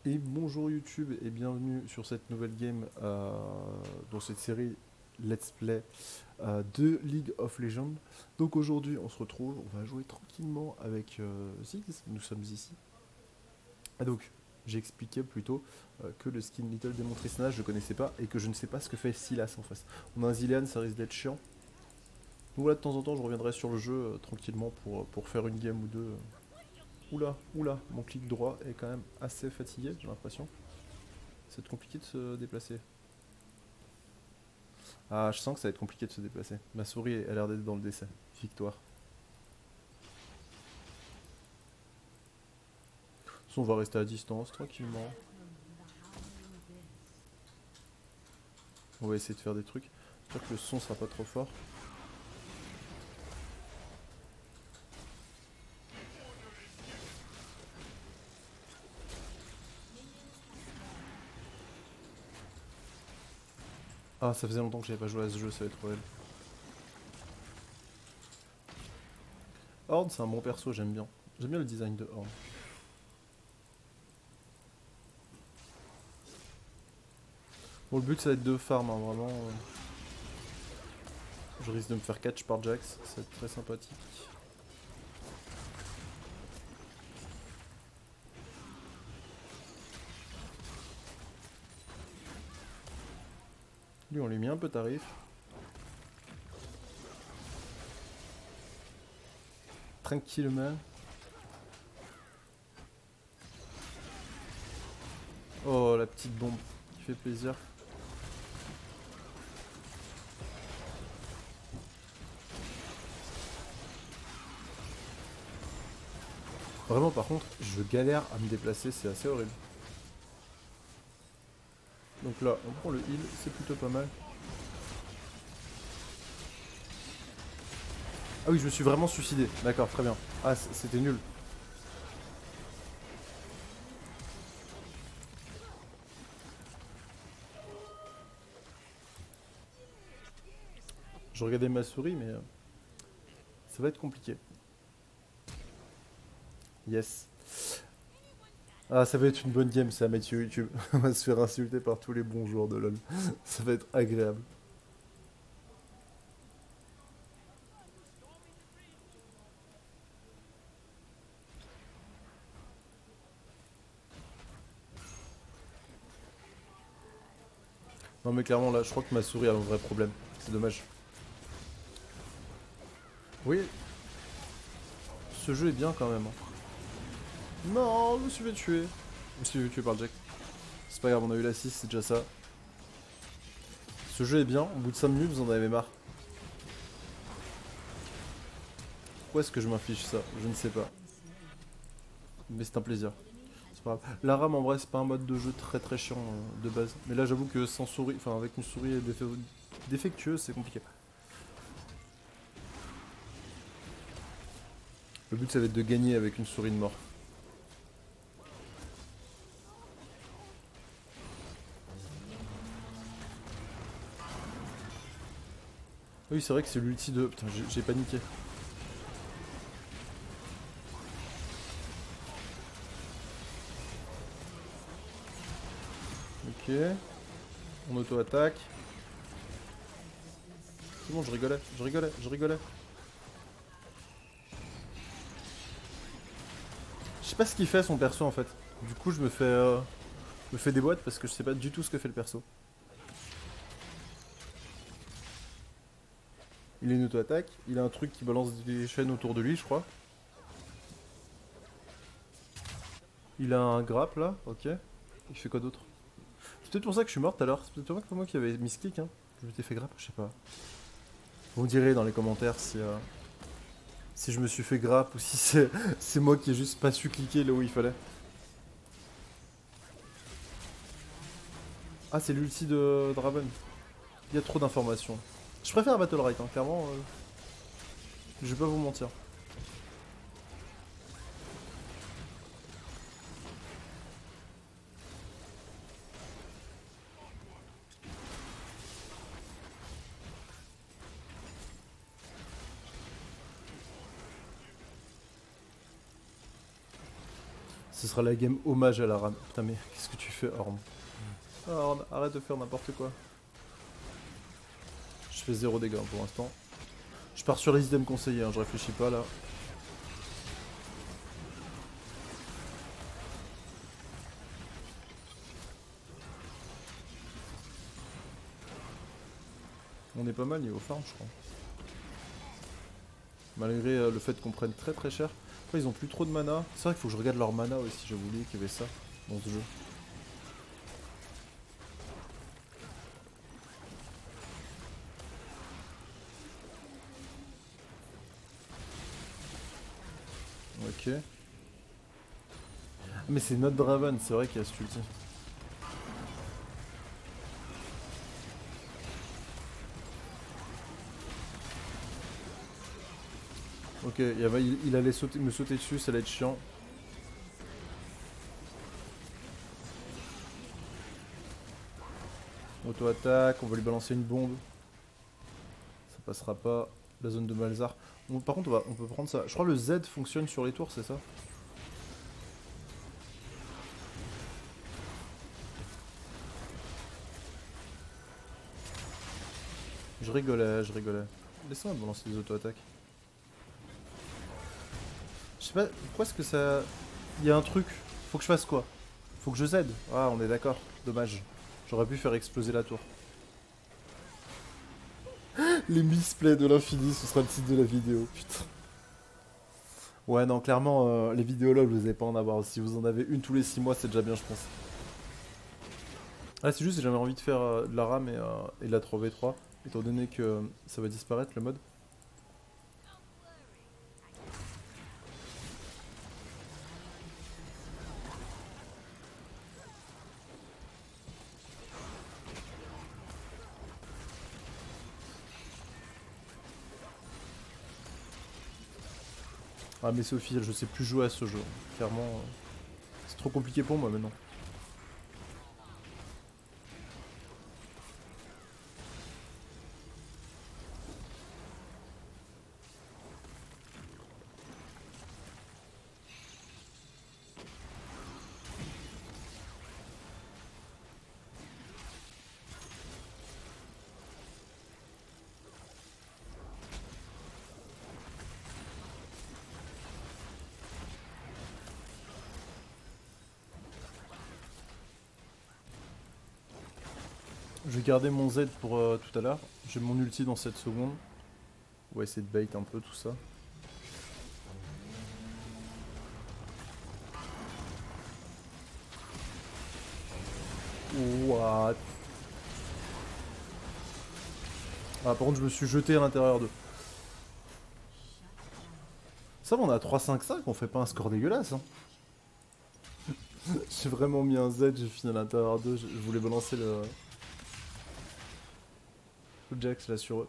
Et bonjour YouTube et bienvenue sur cette nouvelle game dans cette série Let's Play de League of Legends. Donc aujourd'hui on se retrouve, on va jouer tranquillement avec Ziggs, nous sommes ici. Ah donc j'ai expliqué plutôt que le skin Little Demon Tristana je ne connaissais pas et que je ne sais pas ce que fait Silas en face. On a un Zilean, ça risque d'être chiant. Donc voilà, de temps en temps je reviendrai sur le jeu tranquillement pour faire une game ou deux. Oula, oula, mon clic droit est quand même assez fatigué j'ai l'impression. C'est compliqué de se déplacer. Ah, je sens que ça va être compliqué de se déplacer. Ma souris a l'air d'être dans le décès. Victoire. De toute façon, on va rester à distance tranquillement. On va essayer de faire des trucs. J'espère que le son sera pas trop fort. Ah, ça faisait longtemps que j'avais pas joué à ce jeu, ça va être horrible. Horde, c'est un bon perso, j'aime bien. J'aime bien le design de Horde. Bon, le but ça va être de farm, hein, vraiment. Je risque de me faire catch par Jax, ça va être très sympathique. Lui, on lui met un peu tarif. Tranquillement. Oh, la petite bombe qui fait plaisir. Vraiment, par contre, je galère à me déplacer, c'est assez horrible. Donc là, on prend le heal, c'est plutôt pas mal. Ah oui, je me suis vraiment suicidé. D'accord, très bien. Ah, c'était nul. Je regardais ma souris, mais ça va être compliqué. Yes. Ah, ça va être une bonne game, ça, à mettre sur YouTube. On va se faire insulter par tous les bons joueurs de LoL. Ça va être agréable. Non, mais clairement, là, je crois que ma souris a un vrai problème. C'est dommage. Oui, ce jeu est bien quand même, hein. Non, je me suis fait tuer. Je me suis fait tuer par Jack. C'est pas grave, on a eu l'assist, c'est déjà ça. Ce jeu est bien, au bout de 5 minutes, vous en avez marre. Pourquoi est-ce que je m'inflige ça? Je ne sais pas. Mais c'est un plaisir. C'est pas grave. La RAM en vrai c'est pas un mode de jeu très très chiant de base. Mais là j'avoue que sans souris, enfin avec une souris défectueuse c'est compliqué. Le but ça va être de gagner avec une souris de mort. Oui c'est vrai que c'est l'ulti de... Putain j'ai paniqué. Ok. On auto-attaque. C'est bon je rigolais, je rigolais, je rigolais. Je sais pas ce qu'il fait son perso en fait. Du coup me fais des boîtes parce que je sais pas du tout ce que fait le perso. Il a une auto-attaque, il a un truc qui balance des chaînes autour de lui je crois. Il a un grappe là, ok. Il fait quoi d'autre? C'est peut-être pour ça que je suis mort tout à l'heure. C'est peut-être pas moi qui avais mis ce clic, hein. Je m'étais fait grappe, je sais pas. Vous me direz dans les commentaires si je me suis fait grappe ou si c'est moi qui ai juste pas su cliquer là où il fallait. Ah, c'est l'ulti de Draven. Il y a trop d'informations. Je préfère Battle Right, hein, clairement. Je vais pas vous mentir. Ce sera la game hommage à la rame. Putain mais qu'est-ce que tu fais Orm? Orm, arrête de faire n'importe quoi. Je fais 0 dégâts pour l'instant. Je pars sur les items conseillés, hein, je réfléchis pas là. On est pas mal niveau farm je crois. Malgré le fait qu'on prenne très très cher. Après ils ont plus trop de mana. C'est vrai qu'il faut que je regarde leur mana aussi, j'ai oublié qu'il y avait ça dans ce jeu. Ok. Mais c'est notre Draven, c'est vrai qu'il y a cet ulti. Ok, il allait me sauter dessus, ça allait être chiant. Auto-attaque, on va lui balancer une bombe. Ça passera pas. La zone de Malzar. Par contre, on peut prendre ça. Je crois que le Z fonctionne sur les tours, c'est ça? Je rigolais, je rigolais. Laissez-moi balancer des auto-attaques. Je sais pas, pourquoi est-ce que ça... Il y a un truc. Faut que je fasse quoi? Faut que je Z. Ah, on est d'accord. Dommage. J'aurais pu faire exploser la tour. Les misplays de l'infini, ce sera le titre de la vidéo, putain. Ouais, non, clairement, les vidéos là, vous n'allez pas en avoir. Si vous en avez une tous les 6 mois, c'est déjà bien, je pense. Ah, c'est juste que j'avais envie de faire de la RAM et de la 3v3, étant donné que ça va disparaître le mode. Ah mais Sophie, je sais plus jouer à ce jeu. Clairement, c'est trop compliqué pour moi maintenant. Je vais garder mon Z pour tout à l'heure. J'ai mon ulti dans 7 secondes. On va essayer de bait un peu tout ça. What? Ah par contre je me suis jeté à l'intérieur d'eux. Ça va, on a 3-5-5, on fait pas un score dégueulasse hein. J'ai vraiment mis un Z, j'ai fini à l'intérieur d'eux, je voulais balancer le Jax là sur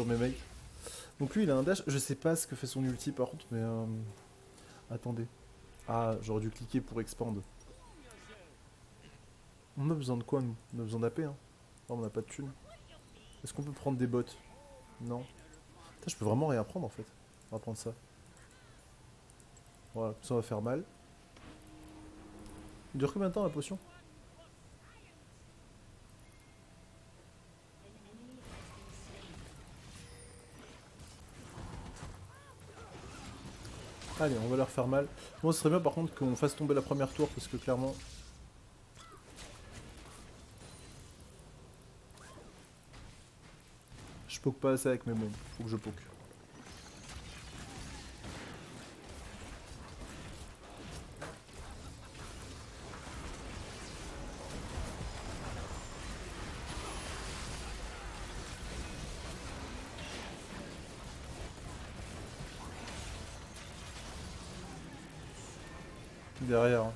mes mecs. Donc lui il a un dash, je sais pas ce que fait son ulti par contre mais attendez. Ah j'aurais dû cliquer pour expand. On a besoin de quoi nous? On a besoin d'AP hein. Oh, on n'a pas de thunes. Est-ce qu'on peut prendre des bots? Non. Putain, je peux vraiment rien prendre en fait. On va prendre ça. Voilà, ça va faire mal. Il dure combien de temps la potion? Allez, on va leur faire mal. Moi, ce serait bien par contre qu'on fasse tomber la première tour parce que clairement... Je poke pas assez avec mes mômes. Faut que je poke. Derrière. Hein.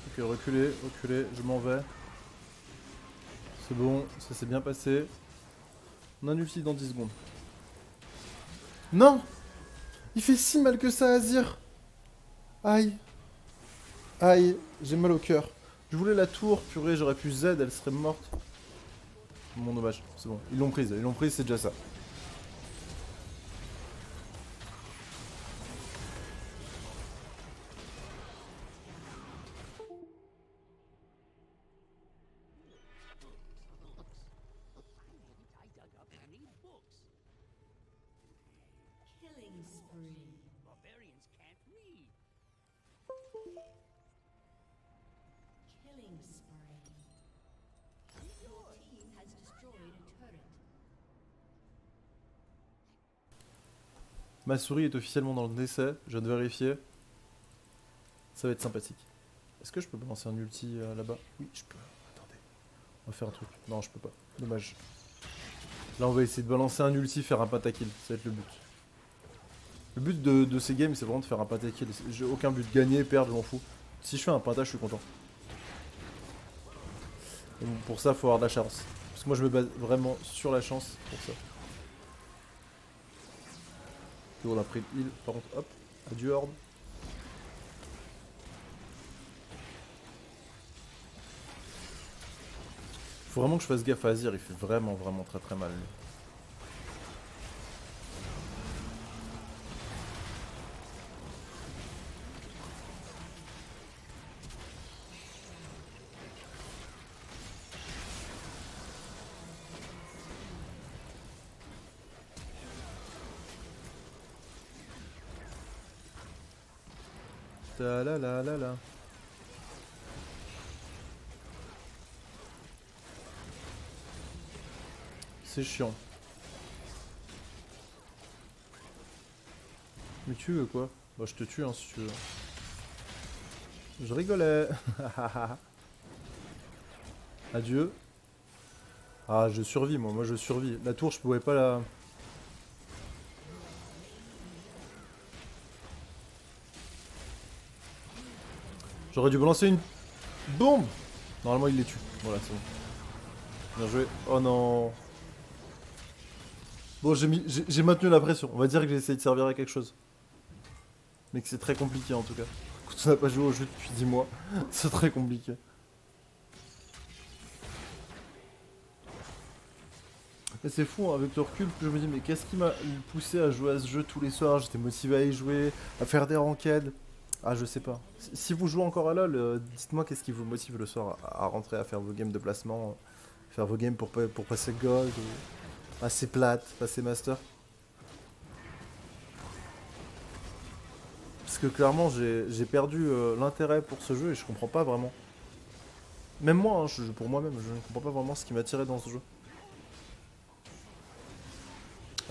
Ok, reculez, reculez, je m'en vais. C'est bon, ça s'est bien passé. On a un ulti dans 10 secondes. Non! Il fait si mal que ça, Azir! Aïe! Aïe, j'ai mal au cœur. Je voulais la tour, purée, j'aurais pu Z, elle serait morte. Mon dommage, c'est bon. Ils l'ont prise, c'est déjà ça. Barbarians can't read. Killing spree. Your team has destroyed a turret. Ma souris est officiellement dans le décès, je viens de vérifier. Ça va être sympathique. Est-ce que je peux balancer un ulti là-bas? Oui, je peux. Attendez. On va faire un truc. Non, je peux pas. Dommage. Là, on va essayer de balancer un ulti, faire un pentakill. Ça va être le but. Le but de ces games, c'est vraiment de faire un pentakill. J'ai aucun but. Gagner, perdre, je m'en fous. Si je fais un penta, je suis content. Et bon, pour ça, il faut avoir de la chance. Parce que moi, je me base vraiment sur la chance pour ça. On a pris le heal. Par contre, hop. Adieu, Horde. Faut vraiment que je fasse gaffe à Azir, il fait vraiment très très mal lui. Ta la la la la. C'est chiant. Mais tu veux quoi? Bah je te tue hein si tu veux. Je rigolais. Adieu. Ah je survis moi je survis. La tour je pouvais pas la... J'aurais dû balancer une bombe. Normalement il les tue. Voilà c'est bon. Bien joué. Oh non. Bon j'ai maintenu la pression. On va dire que j'ai essayé de servir à quelque chose. Mais que c'est très compliqué en tout cas. Quand on n'a pas joué au jeu depuis 10 mois, c'est très compliqué. Et c'est fou, hein, avec le recul, je me dis mais qu'est-ce qui m'a poussé à jouer à ce jeu tous les soirs? J'étais motivé à y jouer, à faire des ranked. Ah je sais pas. Si vous jouez encore à LoL, dites-moi qu'est-ce qui vous motive le soir à rentrer, à faire vos games de placement, faire vos games pour passer gold, ou passer plate, passer master. Parce que clairement j'ai perdu l'intérêt pour ce jeu et je comprends pas vraiment. Même moi, hein, pour moi-même, je ne comprends pas vraiment ce qui m'a attiré dans ce jeu.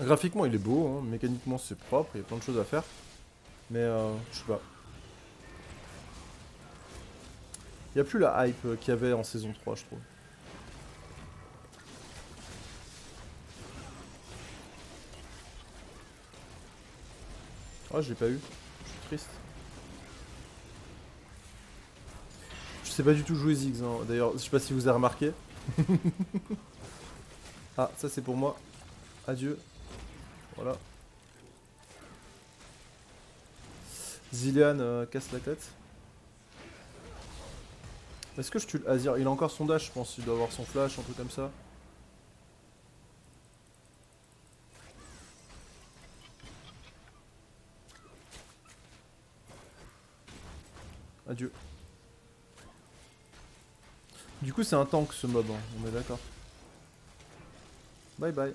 Graphiquement il est beau, hein, mécaniquement c'est propre, il y a plein de choses à faire. Mais je sais pas. Il n'y a plus la hype qu'il y avait en saison 3 je trouve. Ah je l'ai pas eu, je suis triste. Je sais pas du tout jouer Ziggs hein. D'ailleurs je sais pas si vous avez remarqué. Ah ça c'est pour moi. Adieu. Voilà. Zilean casse la tête. Est-ce que je tue Azir? Il a encore son dash, je pense. Il doit avoir son flash, un truc comme ça. Adieu. Du coup, c'est un tank ce mob, hein. On est d'accord. Bye bye.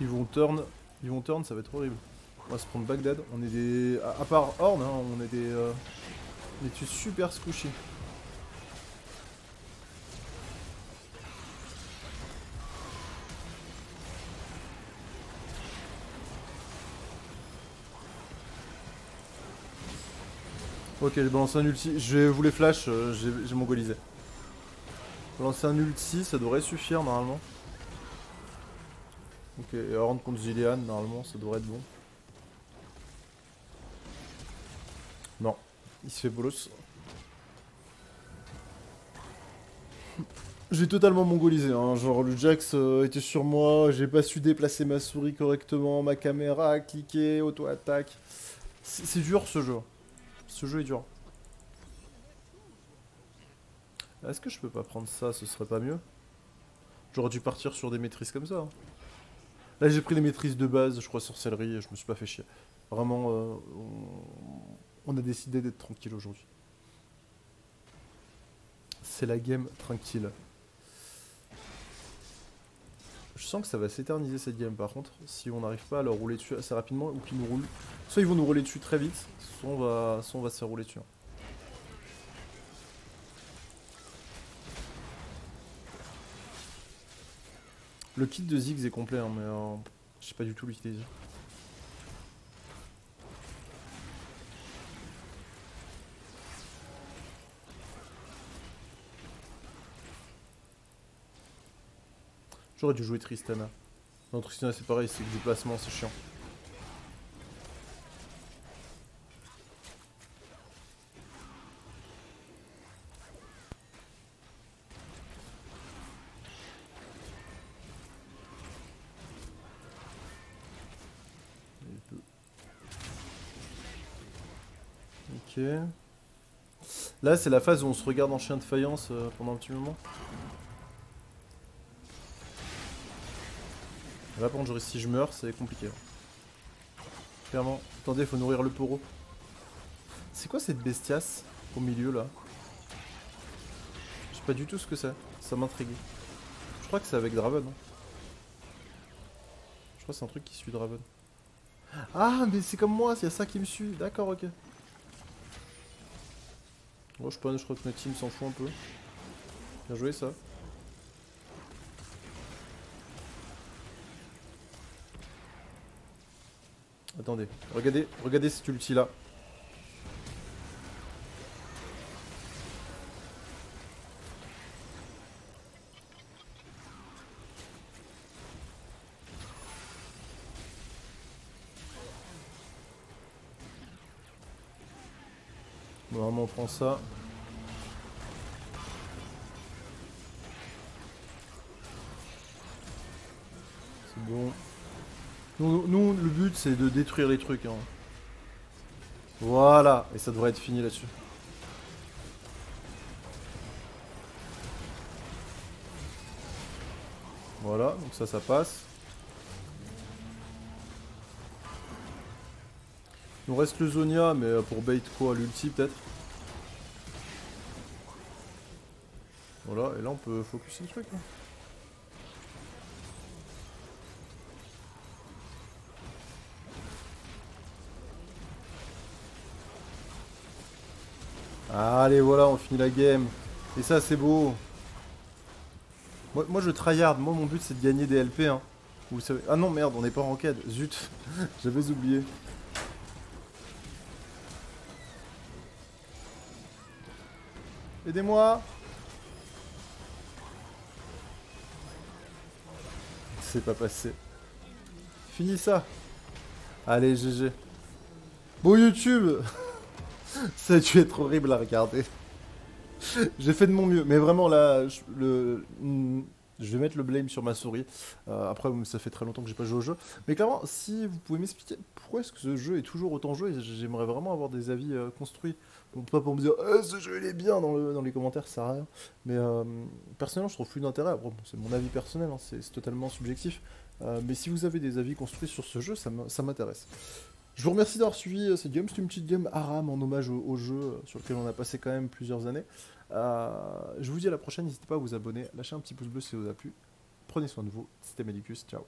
Ils vont turn, ça va être horrible. On va se prendre Bagdad, on est des... À part Horn, hein, on est des... On est super squishy. Ok, j'ai balancé un ulti. Je vais vous les flash, j'ai mongolisé. Lancer un ulti, ça devrait suffire normalement. Ok, et Horn contre Zilean, normalement ça devrait être bon. Non, il se fait bolos. J'ai totalement mongolisé, hein. Genre le Jax était sur moi, j'ai pas su déplacer ma souris correctement, ma caméra, cliquer, auto-attaque. C'est dur ce jeu. Ce jeu est dur. Est-ce que je peux pas prendre ça, ce serait pas mieux? J'aurais dû partir sur des maîtrises comme ça, hein. Là, j'ai pris les maîtrises de base, je crois, sorcellerie, et je me suis pas fait chier. Vraiment, on a décidé d'être tranquille aujourd'hui. C'est la game tranquille. Je sens que ça va s'éterniser cette game par contre, si on n'arrive pas à leur rouler dessus assez rapidement ou qu'ils nous roulent. Soit ils vont nous rouler dessus très vite, soit on va se faire rouler dessus, hein. Le kit de Ziggs est complet, hein, mais je sais pas du tout l'utiliser. J'aurais dû jouer Tristana. Non, Tristana c'est pareil, c'est que du placement, c'est chiant. Ok. Là, c'est la phase où on se regarde en chien de faïence pendant un petit moment. Là, par contre, si je meurs, c'est compliqué, hein. Clairement. Attendez, faut nourrir le poro. C'est quoi cette bestiace au milieu là? Je sais pas du tout ce que c'est. Ça m'intrigue. Je crois que c'est avec Draven, hein. Je crois que c'est un truc qui suit Draven. Ah, mais c'est comme moi, c'est ça qui me suit. D'accord, ok. Bon, je crois que notre team s'en fout un peu. Bien joué ça. Attendez, regardez cet ulti là. Bon, vraiment on prend ça. C'est bon. Nous, le but c'est de détruire les trucs, hein. Voilà, et ça devrait être fini là-dessus. Voilà, donc ça passe. Il nous reste le Zonia, mais pour bait quoi, l'ulti peut-être. Voilà, et là on peut focus le truc, hein. Allez, voilà, on finit la game. Et ça, c'est beau. Moi je tryhard. Moi, mon but, c'est de gagner des LP, hein. Vous le savez. Ah non, merde, on n'est pas en ranked. Zut. J'avais oublié. Aidez-moi. C'est pas passé. Finis ça. Allez, GG. Bon, YouTube. Ça a dû être horrible à regarder. J'ai fait de mon mieux, mais vraiment là, je vais mettre le blame sur ma souris. Après, ça fait très longtemps que j'ai pas joué au jeu. Mais clairement, si vous pouvez m'expliquer pourquoi est-ce que ce jeu est toujours autant joué, j'aimerais vraiment avoir des avis construits. Bon, pas pour me dire ce jeu il est bien dans les commentaires, ça sert à rien. Mais personnellement, je trouve plus d'intérêt. Bon, c'est mon avis personnel, hein, c'est totalement subjectif. Mais si vous avez des avis construits sur ce jeu, ça m'intéresse. Je vous remercie d'avoir suivi cette game. C'est une petite game Aram en hommage au jeu sur lequel on a passé quand même plusieurs années. Je vous dis à la prochaine. N'hésitez pas à vous abonner, lâcher un petit pouce bleu si ça vous a plu. Prenez soin de vous. C'était Medicus. Ciao.